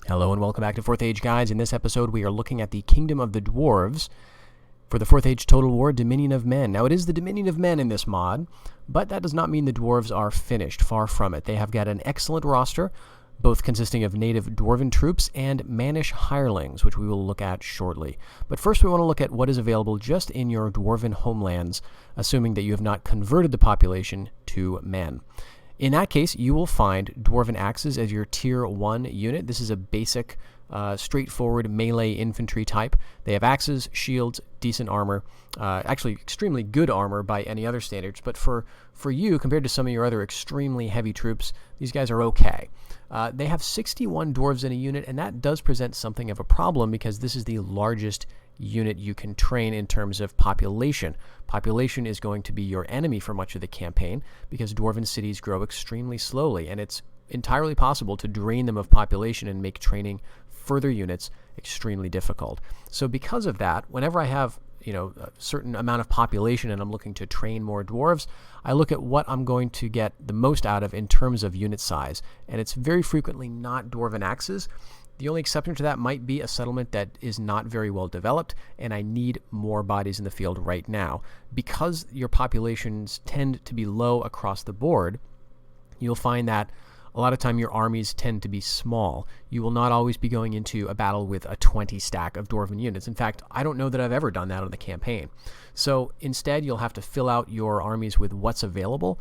Hello and welcome back to 4th Age Guides. In this episode, we are looking at the Kingdom of the Dwarves for the 4th Age Total War Dominion of Men. Now, it is the Dominion of Men in this mod, but that does not mean the Dwarves are finished. Far from it. They have got an excellent roster, both consisting of native Dwarven troops and Mannish hirelings, which we will look at shortly. But first, we want to look at what is available just in your Dwarven homelands, assuming that you have not converted the population to men. In that case, you will find Dwarven axes as your Tier 1 unit. This is a basic, straightforward melee infantry type. They have axes, shields, decent armor, actually extremely good armor by any other standards, but for you, compared to some of your other extremely heavy troops, these guys are okay. They have 61 Dwarves in a unit, and that does present something of a problem because this is the largest unit you can train in terms of population. Population is going to be your enemy for much of the campaign because Dwarven cities grow extremely slowly, and it's entirely possible to drain them of population and make training further units extremely difficult. So because of that, whenever I have a certain amount of population and I'm looking to train more Dwarves, I look at what I'm going to get the most out of in terms of unit size, and it's very frequently not Dwarven axes. The only exception to that might be a settlement that is not very well developed, and I need more bodies in the field right now. Because your populations tend to be low across the board, you'll find that a lot of time your armies tend to be small. You will not always be going into a battle with a 20 stack of Dwarven units. In fact, I don't know that I've ever done that on the campaign. So instead, you'll have to fill out your armies with what's available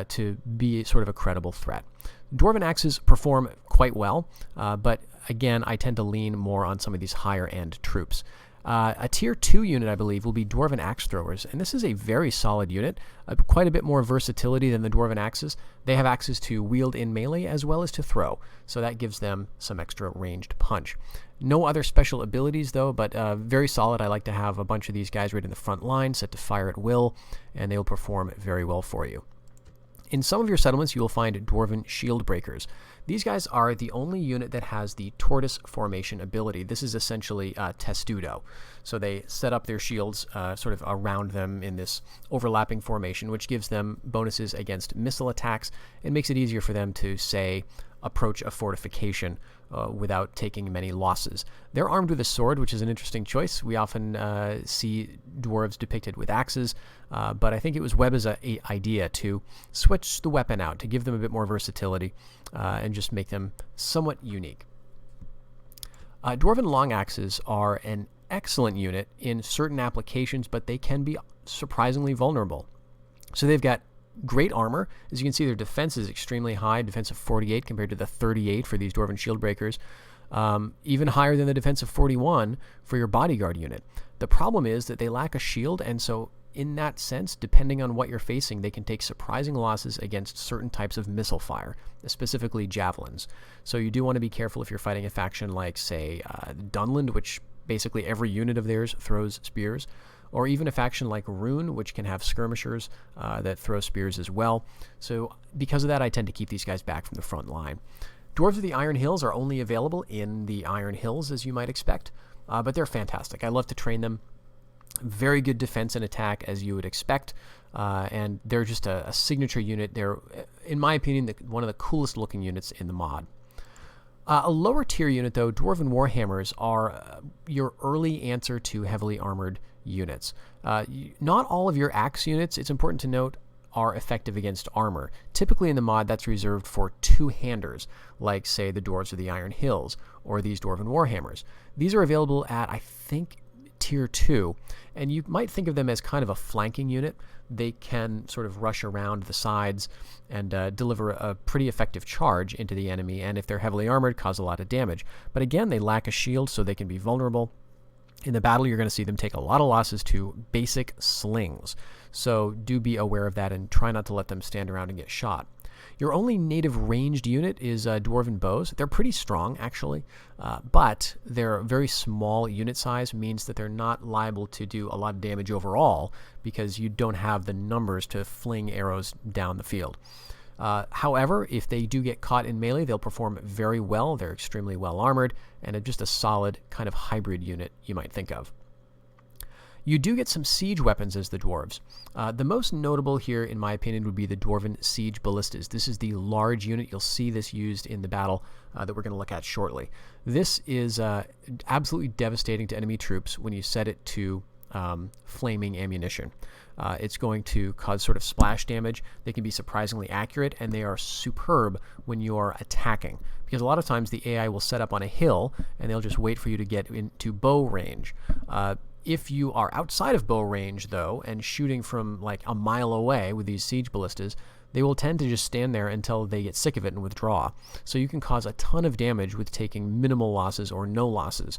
to be sort of a credible threat. Dwarven axes perform quite well, but again, I tend to lean more on some of these higher-end troops. A Tier 2 unit, I believe, will be Dwarven Axe Throwers, and this is a very solid unit, quite a bit more versatility than the Dwarven Axes. They have axes to wield in melee as well as to throw, so that gives them some extra ranged punch. No other special abilities, though, but very solid. I like to have a bunch of these guys right in the front line, set to fire at will, and they will perform very well for you. In some of your settlements, you will find Dwarven Shield Breakers. These guys are the only unit that has the Tortoise Formation ability. This is essentially testudo. So they set up their shields sort of around them in this overlapping formation, which gives them bonuses against missile attacks. It makes it easier for them to, say, approach a fortification without taking many losses. They're armed with a sword, which is an interesting choice. We often see dwarves depicted with axes, but I think it was Webb's idea to switch the weapon out, to give them a bit more versatility and just make them somewhat unique. Dwarven long axes are an excellent unit in certain applications, but they can be surprisingly vulnerable. So they've got great armor. As you can see, their defense is extremely high, defense of 48 compared to the 38 for these Dwarven Shield Breakers, even higher than the defense of 41 for your bodyguard unit. The problem is that they lack a shield, and so in that sense, depending on what you're facing, they can take surprising losses against certain types of missile fire, specifically javelins. So you do want to be careful if you're fighting a faction like, say, Dunland, which basically every unit of theirs throws spears, or even a faction like Rune, which can have skirmishers that throw spears as well. So because of that, I tend to keep these guys back from the front line. Dwarves of the Iron Hills are only available in the Iron Hills, as you might expect, but they're fantastic. I love to train them. Very good defense and attack, as you would expect, and they're just a signature unit. They're, in my opinion, one of the coolest looking units in the mod. A lower tier unit, though, Dwarven Warhammers are your early answer to heavily armored units. Not all of your axe units, it's important to note, are effective against armor. Typically in the mod, that's reserved for two-handers, like, say, the Dwarves of the Iron Hills, or these Dwarven Warhammers. These are available at, I think, Tier 2, and you might think of them as kind of a flanking unit. They can sort of rush around the sides and deliver a pretty effective charge into the enemy, and if they're heavily armored, cause a lot of damage. But again, they lack a shield, so they can be vulnerable. In the battle, you're going to see them take a lot of losses to basic slings, so do be aware of that and try not to let them stand around and get shot. Your only native ranged unit is Dwarven Bows. They're pretty strong, actually, but their very small unit size means that they're not liable to do a lot of damage overall because you don't have the numbers to fling arrows down the field. However, if they do get caught in melee, they'll perform very well. They're extremely well armored and are just a solid kind of hybrid unit you might think of. You do get some siege weapons as the dwarves. The most notable here, in my opinion, would be the Dwarven siege ballistas. This is the large unit. You'll see this used in the battle that we're going to look at shortly. This is absolutely devastating to enemy troops when you set it to flaming ammunition. It's going to cause sort of splash damage. They can be surprisingly accurate, and they are superb when you're attacking, because a lot of times the AI will set up on a hill and they'll just wait for you to get into bow range. If you are outside of bow range, though, and shooting from like a mile away with these siege ballistas, they will tend to just stand there until they get sick of it and withdraw. So you can cause a ton of damage with taking minimal losses or no losses.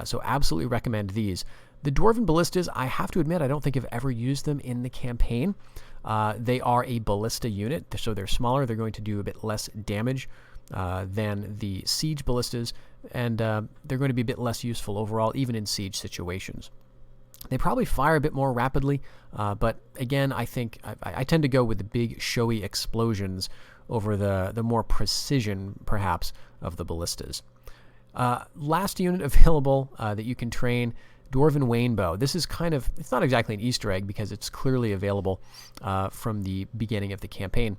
So absolutely recommend these. The Dwarven ballistas, I have to admit, I don't think I've ever used them in the campaign. They are a ballista unit, so they're smaller. They're going to do a bit less damage than the siege ballistas, and they're going to be a bit less useful overall, even in siege situations. They probably fire a bit more rapidly, but again, I think I tend to go with the big, showy explosions over the more precision, perhaps, of the ballistas. Last unit available that you can train, Dwarven Wainbow. This is kind of, it's not exactly an Easter egg because it's clearly available from the beginning of the campaign.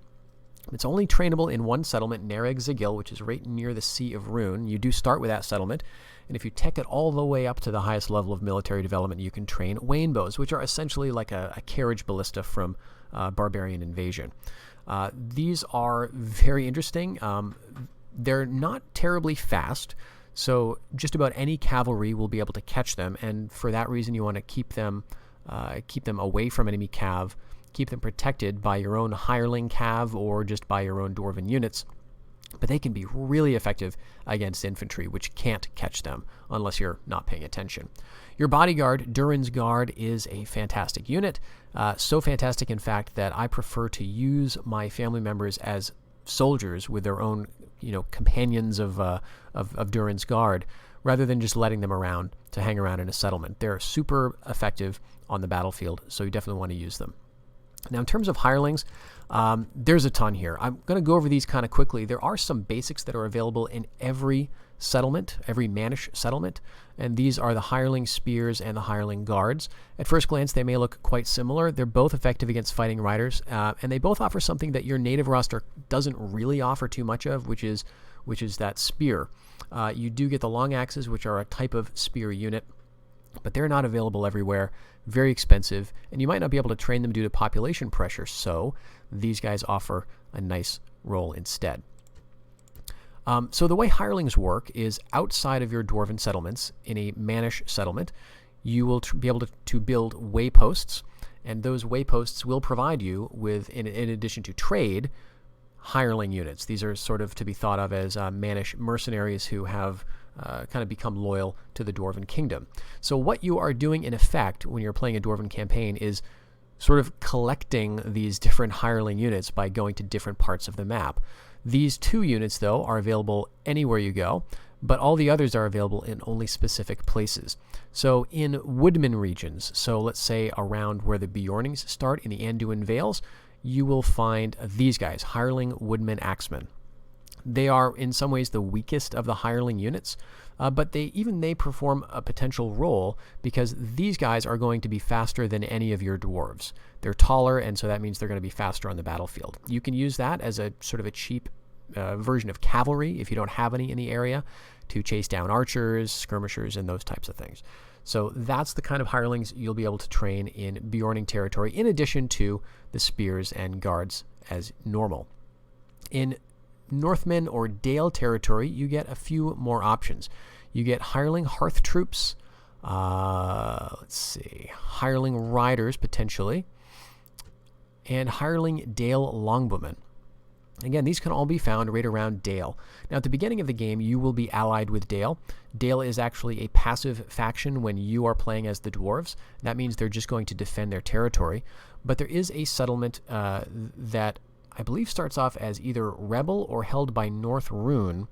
It's only trainable in one settlement, Nereg Zagil, which is right near the Sea of Rune. You do start with that settlement, and if you tech it all the way up to the highest level of military development, you can train Wainbows, which are essentially like a carriage ballista from Barbarian Invasion. These are very interesting. They're not terribly fast, so just about any cavalry will be able to catch them, and for that reason you want to keep them away from enemy cav, keep them protected by your own hireling cav or just by your own Dwarven units. But they can be really effective against infantry, which can't catch them unless you're not paying attention. Your bodyguard, Durin's Guard, is a fantastic unit. So fantastic, in fact, that I prefer to use my family members as soldiers with their own, companions of Durin's Guard, rather than just letting them around to hang around in a settlement. They're super effective on the battlefield, so you definitely want to use them. Now, in terms of hirelings, there's a ton here. I'm going to go over these kind of quickly. There are some basics that are available in every settlement, every Mannish settlement, and these are the hireling spears and the hireling guards. At first glance, they may look quite similar. They're both effective against fighting riders, and they both offer something that your native roster doesn't really offer too much of, which is that spear. You do get the long axes, which are a type of spear unit, but they're not available everywhere, very expensive, and you might not be able to train them due to population pressure, so these guys offer a nice role instead. So the way hirelings work is outside of your Dwarven settlements, in a Mannish settlement, you will be able to build wayposts, and those wayposts will provide you with, in addition to trade, hireling units. These are sort of to be thought of as Mannish mercenaries who have kind of become loyal to the Dwarven kingdom. So what you are doing in effect when you're playing a Dwarven campaign is sort of collecting these different hireling units by going to different parts of the map. These two units, though, are available anywhere you go, but all the others are available in only specific places. So in Woodman regions, so let's say around where the Bjornings start in the Anduin Vales, you will find these guys, hireling woodman axemen. They are in some ways the weakest of the hireling units, but they perform a potential role because these guys are going to be faster than any of your dwarves. They're taller, and so that means they're going to be faster on the battlefield. You can use that as a sort of a cheap version of cavalry if you don't have any in the area to chase down archers, skirmishers, and those types of things. So that's the kind of hirelings you'll be able to train in Bjorning territory, in addition to the spears and guards as normal. In Northmen or Dale territory, you get a few more options. You get hireling hearth troops, hireling riders potentially, and hireling Dale longbowmen. Again, these can all be found right around Dale. Now, at the beginning of the game, you will be allied with Dale. Dale is actually a passive faction when you are playing as the Dwarves. That means they're just going to defend their territory. But there is a settlement that I believe starts off as either rebel or held by North Rune,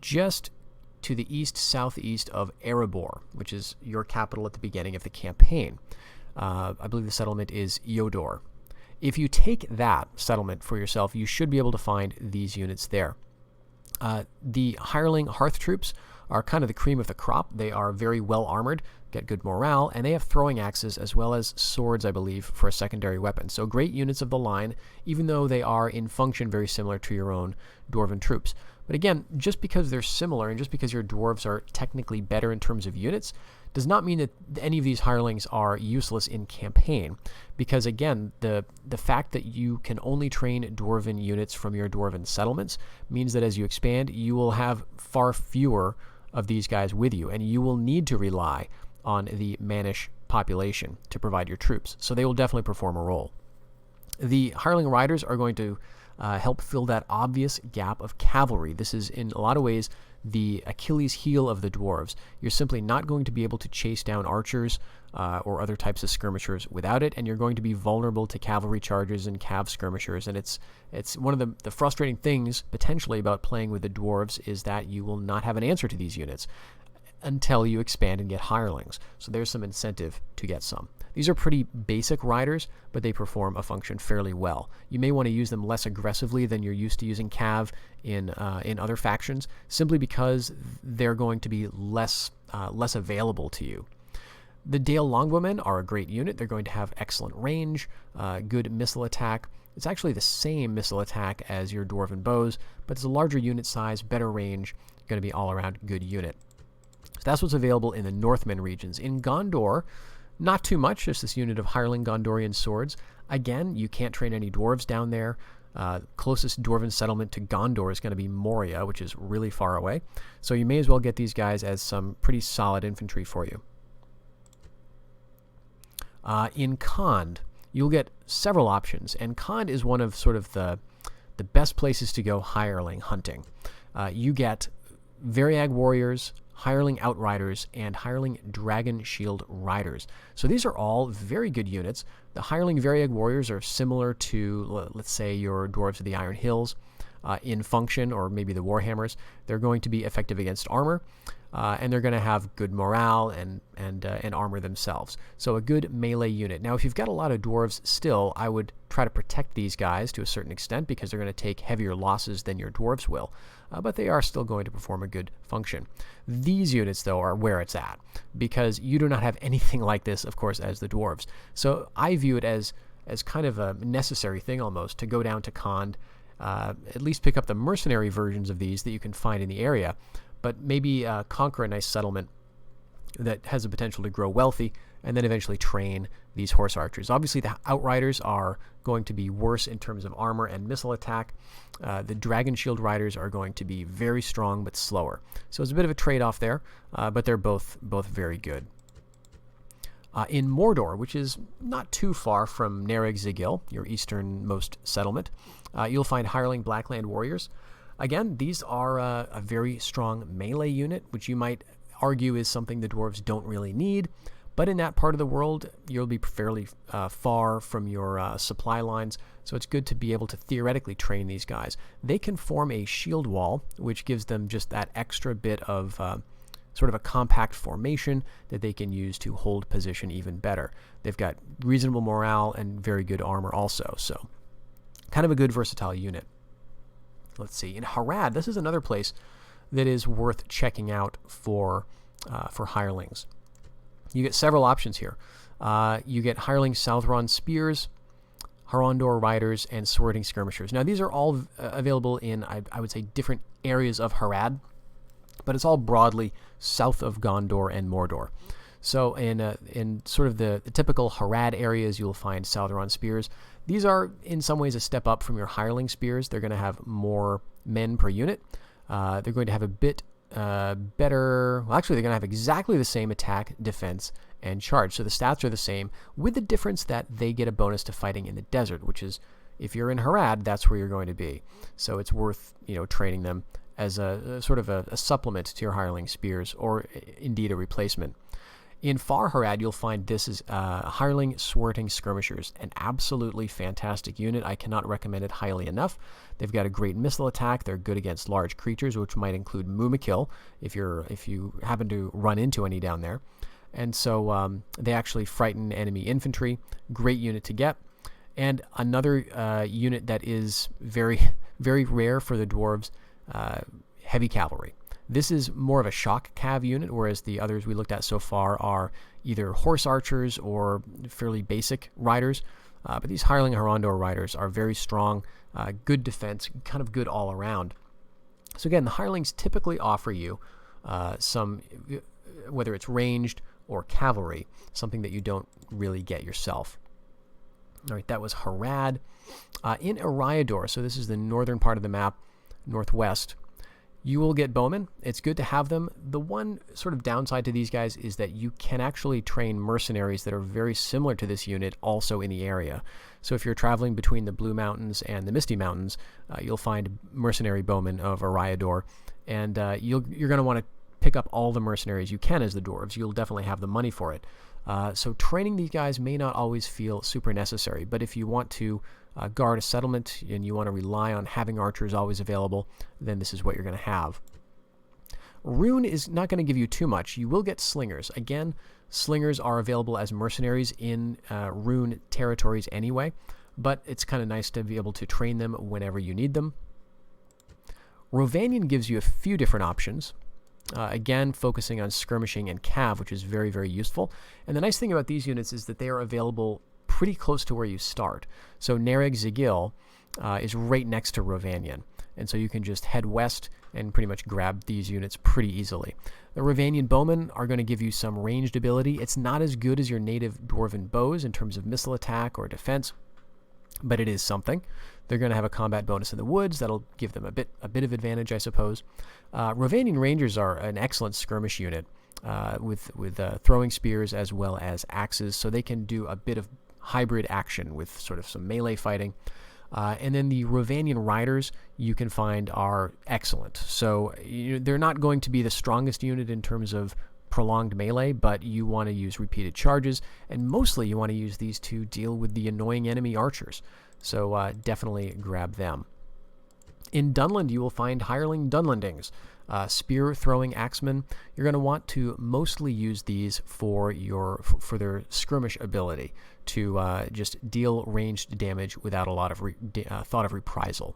just to the east-southeast of Erebor, which is your capital at the beginning of the campaign. I believe the settlement is Iodor. If you take that settlement for yourself, you should be able to find these units there. The hireling hearth troops are kind of the cream of the crop. They are very well armored, get good morale, and they have throwing axes as well as swords, I believe, for a secondary weapon. So great units of the line, even though they are in function very similar to your own Dwarven troops. But again, just because they're similar and just because your dwarves are technically better in terms of units does not mean that any of these hirelings are useless in campaign. Because again, the fact that you can only train Dwarven units from your Dwarven settlements means that as you expand, you will have far fewer of these guys with you, and you will need to rely on the Mannish population to provide your troops. So they will definitely perform a role. The hireling riders are going to help fill that obvious gap of cavalry. This is, in a lot of ways, the Achilles heel of the dwarves. You're simply not going to be able to chase down archers or other types of skirmishers without it, and you're going to be vulnerable to cavalry charges and cav skirmishers. And it's one of the frustrating things, potentially, about playing with the dwarves is that you will not have an answer to these units until you expand and get hirelings. So there's some incentive to get some. These are pretty basic riders, but they perform a function fairly well. You may want to use them less aggressively than you're used to using cav in other factions, simply because they're going to be less available to you. The Dale Longbowmen are a great unit. They're going to have excellent range, good missile attack. It's actually the same missile attack as your Dwarven bows, but it's a larger unit size, better range, going to be all-around good unit. So that's what's available in the Northmen regions. In Gondor, not too much, just this unit of hireling Gondorian swords. Again, you can't train any dwarves down there. Closest Dwarven settlement to Gondor is going to be Moria, which is really far away. So you may as well get these guys as some pretty solid infantry for you. In Khand, you'll get several options, and Khand is one of sort of the best places to go hireling hunting. You get Variag warriors, hireling outriders, and hireling dragon shield riders. So these are all very good units. The hireling Variag warriors are similar to, let's say, your dwarves of the Iron Hills in function, or maybe the Warhammers. They're going to be effective against armor, and they're going to have good morale and armor themselves. So a good melee unit. Now, if you've got a lot of dwarves still, I would try to protect these guys to a certain extent because they're going to take heavier losses than your dwarves will. But they are still going to perform a good function. These units, though, are where it's at, because you do not have anything like this, of course, as the dwarves. So I view it as kind of a necessary thing almost to go down to Khand, at least pick up the mercenary versions of these that you can find in the area, but maybe conquer a nice settlement that has the potential to grow wealthy, and then eventually train these horse archers. Obviously, the outriders are going to be worse in terms of armor and missile attack. The dragon shield riders are going to be very strong but slower. So it's a bit of a trade-off there, but they're both very good. In Mordor, which is not too far from Nereg Zigil, your easternmost settlement, you'll find hireling Blackland warriors. Again, these are a very strong melee unit, which you might argue is something the dwarves don't really need. But in that part of the world, you'll be fairly far from your supply lines, so it's good to be able to theoretically train these guys. They can form a shield wall, which gives them just that extra bit of sort of a compact formation that they can use to hold position even better. They've got reasonable morale and very good armor also, so kind of a good versatile unit. Let's see. In Harad, this is another place that is worth checking out for hirelings. You get several options here. You get hireling Southron spears, Harondor riders, and swording skirmishers. Now, these are all available in, I would say, different areas of Harad, but it's all broadly south of Gondor and Mordor. So in sort of the typical Harad areas, you'll find Southron spears. These are, in some ways, a step up from your hireling spears. They're going to have more men per unit. They're going to have a bit better... Well, actually, they're going to have exactly the same attack, defense, and charge. So the stats are the same, with the difference that they get a bonus to fighting in the desert, which is, if you're in Harad, that's where you're going to be. So it's worth, training them as a sort of a supplement to your hireling spears, or indeed a replacement. In Far Harad, you'll find this is hireling Swarting skirmishers, an absolutely fantastic unit. I cannot recommend it highly enough. They've got a great missile attack. They're good against large creatures, which might include Mumakil if you happen to run into any down there. And so they actually frighten enemy infantry. Great unit to get. And another unit that is very, very rare for the dwarves, heavy cavalry. This is more of a shock cav unit, whereas the others we looked at so far are either horse archers or fairly basic riders. But these hireling Hirondor riders are very strong, good defense, kind of good all around. So again, the hirelings typically offer you some, whether it's ranged or cavalry, something that you don't really get yourself. All right, that was Harad. In Eriador, so this is the northern part of the map, northwest, you will get bowmen. It's good to have them. The one sort of downside to these guys is that you can actually train mercenaries that are very similar to this unit also in the area. So if you're traveling between the Blue Mountains and the Misty Mountains, you'll find mercenary bowmen of Eriador, and you're going to want to pick up all the mercenaries you can as the dwarves. You'll definitely have the money for it. So training these guys may not always feel super necessary, but if you want to guard a settlement and you want to rely on having archers always available, then this is what you're going to have. Rune is not going to give you too much. You will get slingers. Again, slingers are available as mercenaries in Rune territories anyway, but it's kind of nice to be able to train them whenever you need them. Rovanian gives you a few different options. Again, focusing on skirmishing and cav, which is very, very useful. And the nice thing about these units is that they are available pretty close to where you start. So Nereg Zigil is right next to Rovanian. And so you can just head west and pretty much grab these units pretty easily. The Rovanian bowmen are going to give you some ranged ability. It's not as good as your native Dwarven bows in terms of missile attack or defense, but it is something. They're going to have a combat bonus in the woods. That'll give them a bit of advantage, I suppose. Rovanian Rangers are an excellent skirmish unit with throwing spears as well as axes, so they can do a bit of hybrid action with sort of some melee fighting. And then the Rovanian Riders you can find are excellent. So they're not going to be the strongest unit in terms of prolonged melee, but you want to use repeated charges, and mostly you want to use these to deal with the annoying enemy archers. So definitely grab them. In Dunland, you will find hireling Dunlandings, spear-throwing axemen. You're going to want to mostly use these for their skirmish ability to just deal ranged damage without a lot of thought of reprisal.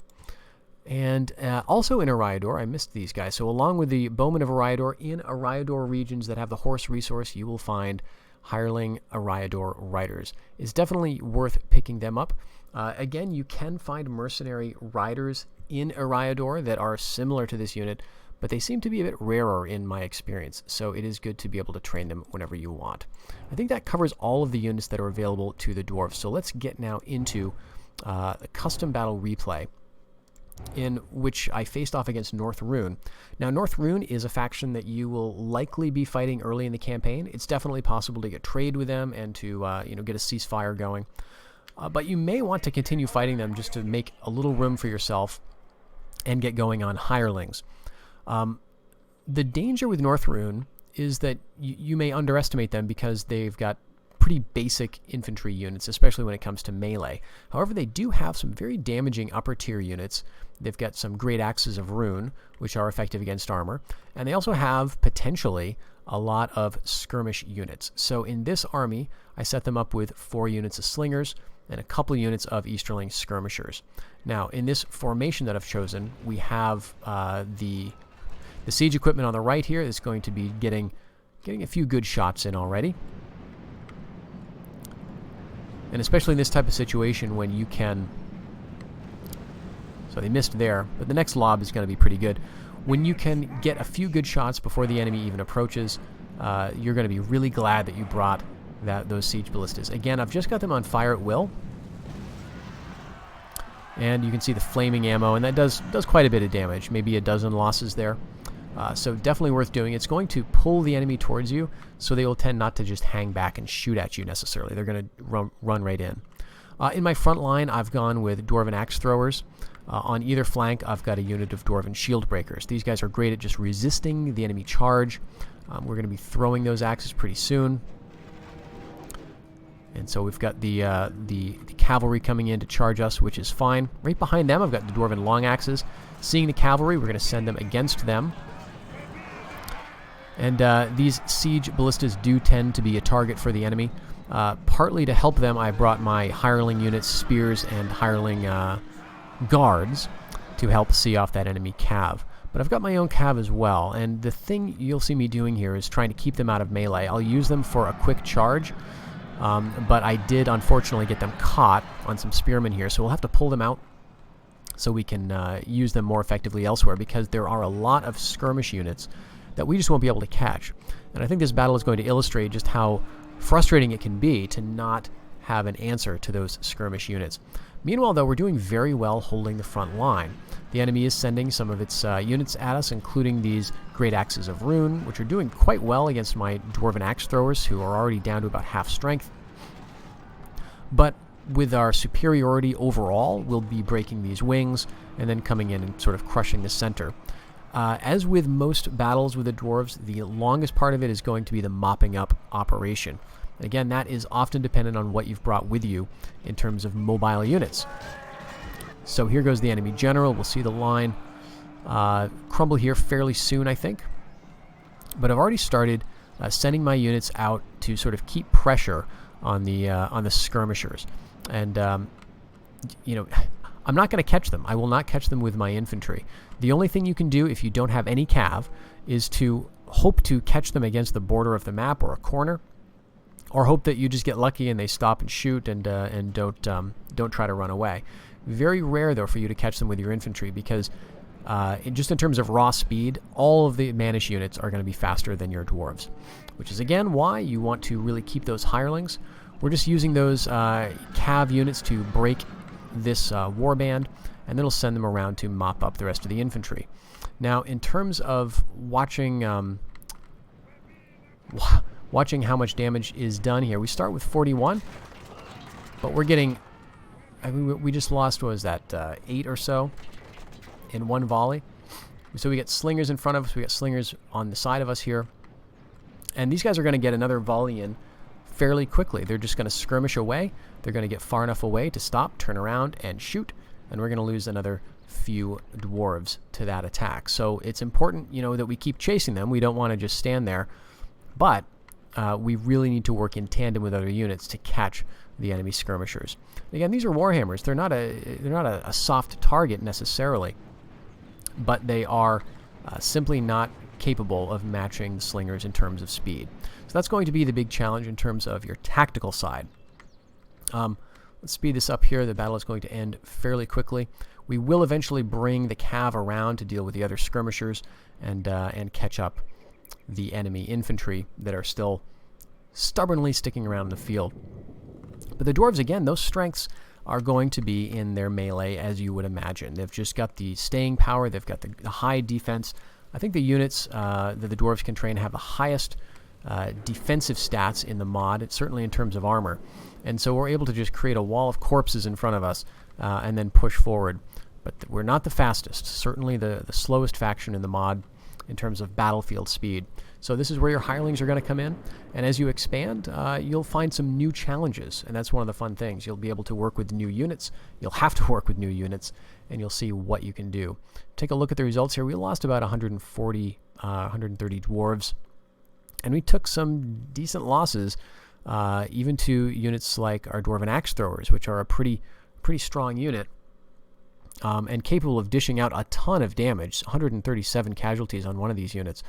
And also in Eriador, I missed these guys. So along with the bowmen of Eriador, in Eriador regions that have the horse resource, you will find hireling Eriador riders. It's definitely worth picking them up. Again, you can find mercenary riders in Eriador that are similar to this unit, but they seem to be a bit rarer in my experience, so it is good to be able to train them whenever you want. I think that covers all of the units that are available to the dwarves. So let's get now into the custom battle replay, in which I faced off against North Rune. Now, North Rune is a faction that you will likely be fighting early in the campaign. It's definitely possible to get trade with them and to get a ceasefire going. But you may want to continue fighting them just to make a little room for yourself and get going on hirelings. The danger with North Rune is that you may underestimate them because they've got pretty basic infantry units, especially when it comes to melee. However, they do have some very damaging upper tier units. They've got some great axes of rune, which are effective against armor, and they also have potentially a lot of skirmish units. So in this army, I set them up with 4 units of slingers and a couple units of Easterling skirmishers. Now, in this formation that I've chosen, we have the siege equipment on the right here is going to be getting a few good shots in already. And especially in this type of situation when you can... So they missed there, but the next lob is going to be pretty good. When you can get a few good shots before the enemy even approaches, you're going to be really glad that you brought those siege ballistas. Again, I've just got them on fire at will. And you can see the flaming ammo, and that does quite a bit of damage, maybe a dozen losses there. So definitely worth doing. It's going to pull the enemy towards you, so they will tend not to just hang back and shoot at you necessarily. They're going to run right in. In my front line, I've gone with Dwarven axe throwers. On either flank, I've got a unit of Dwarven shield breakers. These guys are great at just resisting the enemy charge. We're going to be throwing those axes pretty soon. And so we've got the cavalry coming in to charge us, which is fine. Right behind them, I've got the Dwarven long axes. Seeing the cavalry, we're going to send them against them. And these siege ballistas do tend to be a target for the enemy. Partly to help them, I brought my hireling units, spears, and hireling guards to help see off that enemy cav. But I've got my own cav as well, and the thing you'll see me doing here is trying to keep them out of melee. I'll use them for a quick charge, but I did unfortunately get them caught on some spearmen here, so we'll have to pull them out so we can use them more effectively elsewhere, because there are a lot of skirmish units that we just won't be able to catch. And I think this battle is going to illustrate just how frustrating it can be to not have an answer to those skirmish units. Meanwhile, though, we're doing very well holding the front line. The enemy is sending some of its units at us, including these Great Axes of Rune, which are doing quite well against my Dwarven Axe Throwers, who are already down to about half strength. But with our superiority overall, we'll be breaking these wings and then coming in and sort of crushing the center. As with most battles with the Dwarves, the longest part of it is going to be the mopping up operation. And again, that is often dependent on what you've brought with you in terms of mobile units. So here goes the enemy general. We'll see the line crumble here fairly soon, I think. But I've already started sending my units out to sort of keep pressure on the skirmishers. And you know, I'm not going to catch them. I will not catch them with my infantry. The only thing you can do if you don't have any cav is to hope to catch them against the border of the map or a corner, or hope that you just get lucky and they stop and shoot and don't try to run away. Very rare, though, for you to catch them with your infantry, because just in terms of raw speed, all of the Manish units are going to be faster than your Dwarves, which is, again, why you want to really keep those hirelings. We're just using those cav units to break this warband, and then we'll send them around to mop up the rest of the infantry. Now, in terms of watching how much damage is done here, we start with 41, but we're getting... I mean, we just lost, what was that, 8 or so in one volley. So we get slingers in front of us, we got slingers on the side of us here, and these guys are going to get another volley in fairly quickly. They're just going to skirmish away. They're going to get far enough away to stop, turn around, and shoot, and we're going to lose another few Dwarves to that attack. So it's important, you know, that we keep chasing them. We don't want to just stand there, but we really need to work in tandem with other units to catch the enemy skirmishers. Again, these are warhammers. They're not a soft target necessarily, but they are simply not capable of matching the slingers in terms of speed. So that's going to be the big challenge in terms of your tactical side. Let's speed this up here. The battle is going to end fairly quickly. We will eventually bring the cav around to deal with the other skirmishers and catch up the enemy infantry that are still stubbornly sticking around in the field. But the Dwarves, again, those strengths are going to be in their melee, as you would imagine. They've just got the staying power. They've got the high defense. I think the units that the Dwarves can train have the highest defensive stats in the mod, certainly in terms of armor. And so we're able to just create a wall of corpses in front of us and then push forward. But we're not the fastest. Certainly the slowest faction in the mod in terms of battlefield speed. So this is where your hirelings are going to come in, and as you expand, you'll find some new challenges, and that's one of the fun things. You'll be able to work with new units, you'll have to work with new units, and you'll see what you can do. Take a look at the results here. We lost about 130 Dwarves, and we took some decent losses, even to units like our Dwarven Axe Throwers, which are a pretty strong unit. And capable of dishing out a ton of damage, 137 casualties on one of these units,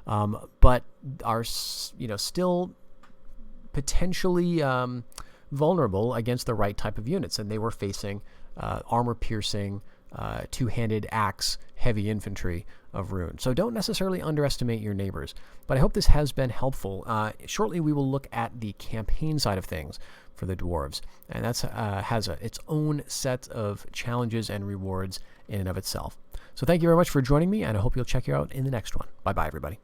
but are still potentially vulnerable against the right type of units, and they were facing armor-piercing, two-handed axe, heavy infantry of Rune. So don't necessarily underestimate your neighbors, but I hope this has been helpful. Shortly we will look at the campaign side of things for the Dwarves, and that has its own set of challenges and rewards in and of itself. So thank you very much for joining me, and I hope you'll check you out in the next one. Bye-bye, everybody.